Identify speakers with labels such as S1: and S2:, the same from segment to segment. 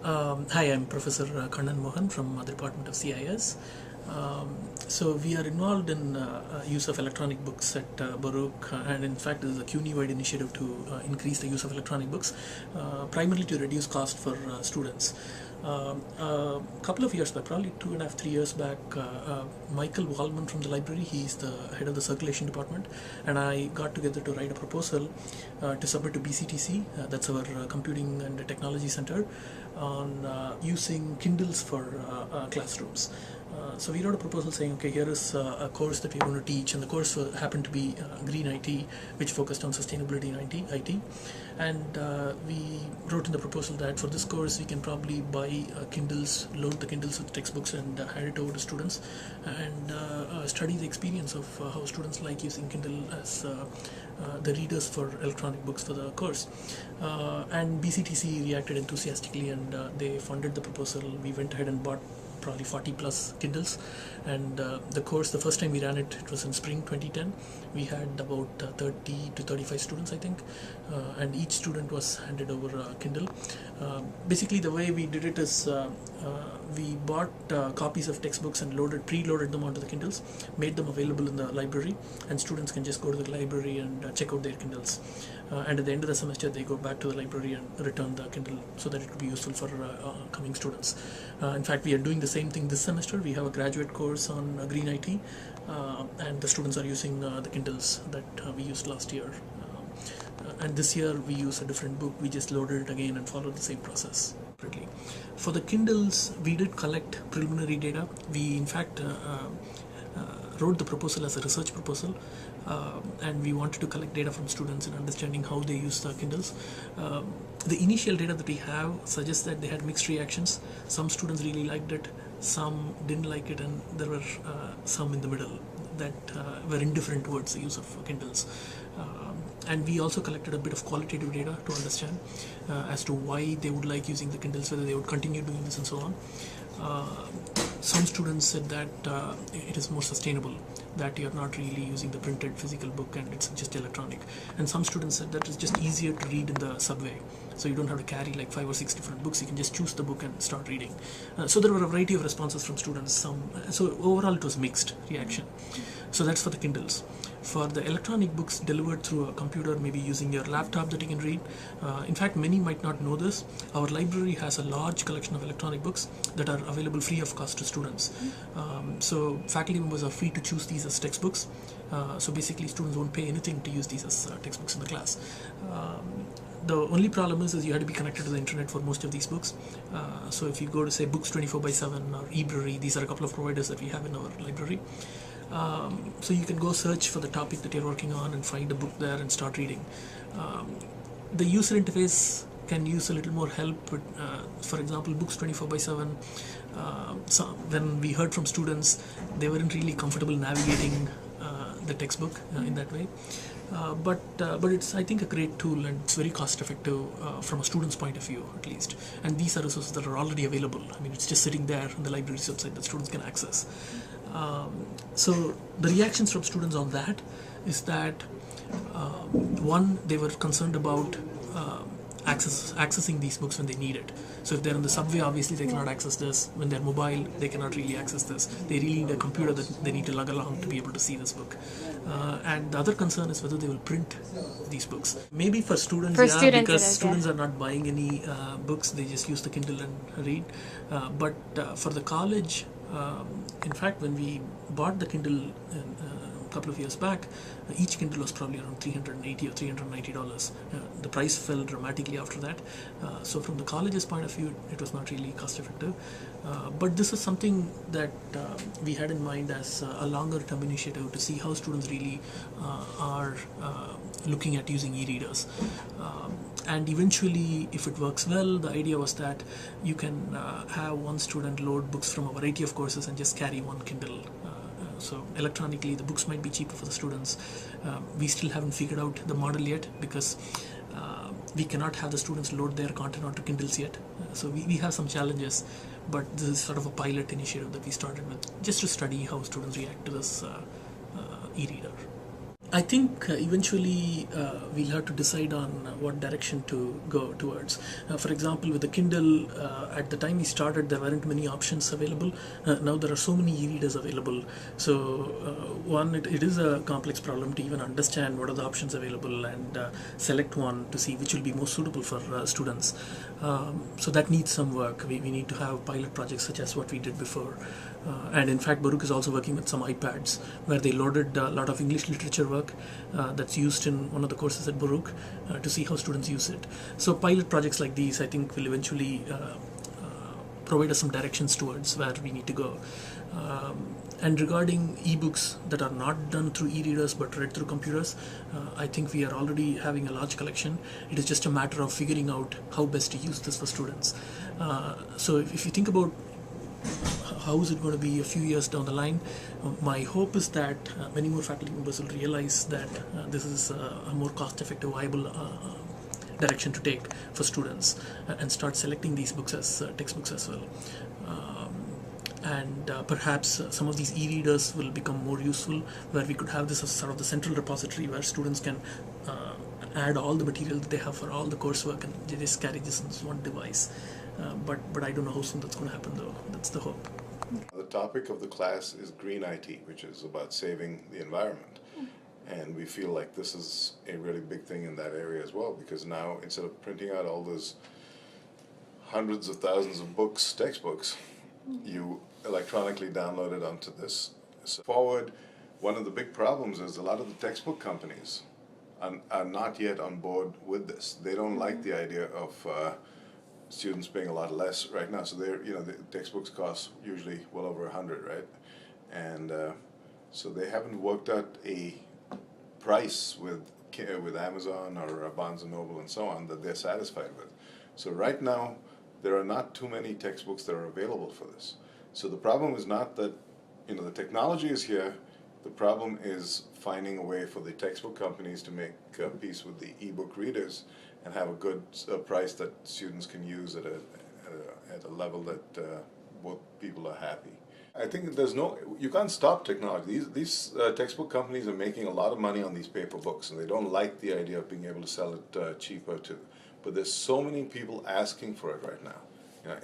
S1: Hi, I'm Professor Kannan Mohan from the Department of CIS. So we are involved in use of electronic books at Baruch, and in fact this is a CUNY-wide initiative to increase the use of electronic books, primarily to reduce cost for students. A couple of years back, probably 2.5, 3 years back, Michael Wallman from the library, he's the head of the circulation department, and I got together to write a proposal to submit to BCTC, that's our computing and technology center, on using Kindles for classrooms. So we wrote a proposal saying, okay, here is a course that we're going to teach, and the course happened to be Green IT, which focused on sustainability in IT. And we wrote in the proposal that for this course we can probably buy Kindles, load the Kindles with textbooks and hand it over to students, and study the experience of how students like using Kindle as the readers for electronic books for the course. And BCTC reacted enthusiastically, and they funded the proposal. We went ahead and bought probably 40 plus Kindles, and the course, the first time we ran it, it was in spring 2010. We had about 30 to 35 students, I think, and each student was handed over a Kindle. Basically the way we did it is we bought copies of textbooks and preloaded them onto the Kindles, made them available in the library, and students can just go to the library and check out their Kindles. And at the end of the semester they go back to the library and return the Kindle so that it will be useful for coming students. In fact, we are doing the same thing this semester. We have a graduate course on Green IT, and the students are using the Kindles that we used last year. And this year we use a different book. We just loaded it again and followed the same process separately. For the Kindles, we did collect preliminary data. We in fact wrote the proposal as a research proposal, and we wanted to collect data from students in understanding how they use the Kindles. The initial data that we have suggests that they had mixed reactions. Some students really liked it, some didn't like it, and there were some in the middle that were indifferent towards the use of Kindles. And we also collected a bit of qualitative data to understand as to why they would like using the Kindles, whether they would continue doing this and so on. Some students said that it is more sustainable, that you're not really using the printed physical book and it's just electronic. And some students said that it's just easier to read in the subway, so you don't have to carry like 5 or 6 different books. You can just choose the book and start reading. So there were a variety of responses from students. So overall it was mixed reaction. So that's for the Kindles. For the electronic books delivered through a computer, maybe using your laptop that you can read. In fact, many might not know this. Our library has a large collection of electronic books that are available free of cost to students. So faculty members are free to choose these as textbooks. So basically students won't pay anything to use these as textbooks in the class. The only problem is you have to be connected to the internet for most of these books. So if you go to say Books 24/7 or eBrary, these are a couple of providers that we have in our library. So you can go search for the topic that you're working on and find a book there and start reading. The user interface can use a little more help, but for example, Books 24/7, so when we heard from students, they weren't really comfortable navigating the textbook in that way. But it's, I think, a great tool, and it's very cost effective from a student's point of view, at least. And these are resources that are already available. I mean, it's just sitting there in the library's website that students can access. So the reactions from students on that is that one, they were concerned about accessing these books when they need it. So if they're in the subway, obviously they cannot access this. When they're mobile, they cannot really access this. They really need a computer that they need to lug along to be able to see this book. And the other concern is whether they will print these books. Maybe for students, because students are not buying any books, they just use the Kindle and read. But for the college, in fact, when we bought the Kindle a couple of years back, each Kindle was probably around $380 or $390. The price fell dramatically after that. So from the college's point of view, it was not really cost effective. But this is something that we had in mind as a longer term initiative to see how students really are looking at using e-readers. And eventually, if it works well, the idea was that you can have one student load books from a variety of courses and just carry one Kindle. So electronically, the books might be cheaper for the students. We still haven't figured out the model yet, because we cannot have the students load their content onto Kindles yet. So we have some challenges, but this is sort of a pilot initiative that we started with, just to study how students react to this e-reader. I think eventually we'll have to decide on what direction to go towards. For example, with the Kindle, at the time we started, there weren't many options available. Now there are so many e-readers available. So, one, it is a complex problem to even understand what are the options available and select one to see which will be most suitable for students. So that needs some work. We need to have pilot projects such as what we did before. And in fact, Baruch is also working with some iPads where they loaded a lot of English literature work that's used in one of the courses at Baruch to see how students use it. So pilot projects like these, I think, will eventually provide us some directions towards where we need to go. And regarding ebooks that are not done through e-readers but read through computers, I think we are already having a large collection. It is just a matter of figuring out how best to use this for students. So if you think about how is it going to be a few years down the line, my hope is that many more faculty members will realize that this is a more cost-effective, viable direction to take for students and start selecting these books as textbooks as well. And perhaps some of these e-readers will become more useful, where we could have this as sort of the central repository where students can add all the material that they have for all the coursework and they just carry this on one device. But I don't know how soon that's going to happen, though. That's the hope.
S2: The topic of the class is green IT, which is about saving the environment. And we feel like this is a really big thing in that area as well, because now instead of printing out all those hundreds of thousands of books, textbooks, you electronically download it onto this. So forward, one of the big problems is a lot of the textbook companies are not yet on board with this. They don't like the idea of students paying a lot less right now. So they're, the textbooks cost usually well over 100, right? And so they haven't worked out a price with Amazon or Barnes and Noble and so on that they're satisfied with. So right now, there are not too many textbooks that are available for this. So the problem is not that, the technology is here. The problem is finding a way for the textbook companies to make peace with the ebook readers and have a good price that students can use at a level that both people are happy. I think you can't stop technology. These textbook companies are making a lot of money on these paper books, and they don't like the idea of being able to sell it cheaper too. But there's so many people asking for it right now.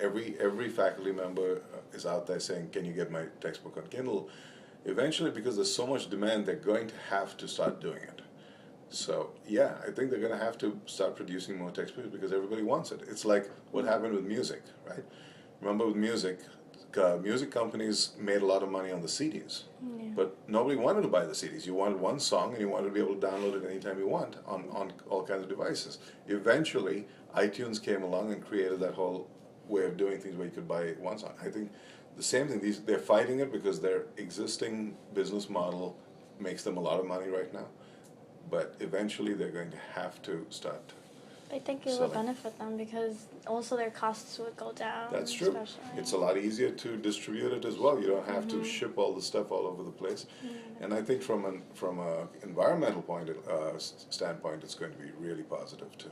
S2: Every faculty member is out there saying, "Can you get my textbook on Kindle?" Eventually, because there's so much demand, they're going to have to start doing it. So yeah, I think they're going to have to start producing more textbooks because everybody wants it. It's like what happened with music, right? Remember with music, music companies made a lot of money on the CDs, but nobody wanted to buy the CDs. You wanted one song and you wanted to be able to download it anytime you want on all kinds of devices. Eventually, iTunes came along and created that whole way of doing things where you could buy one song. I think the same thing, they're fighting it because their existing business model makes them a lot of money right now. But eventually they're going to have to start.
S3: I think it would benefit them because also their costs would go down.
S2: That's true. It's a lot easier to distribute it as well. You don't have to ship all the stuff all over the place. And I think from an environmental standpoint, it's going to be really positive too.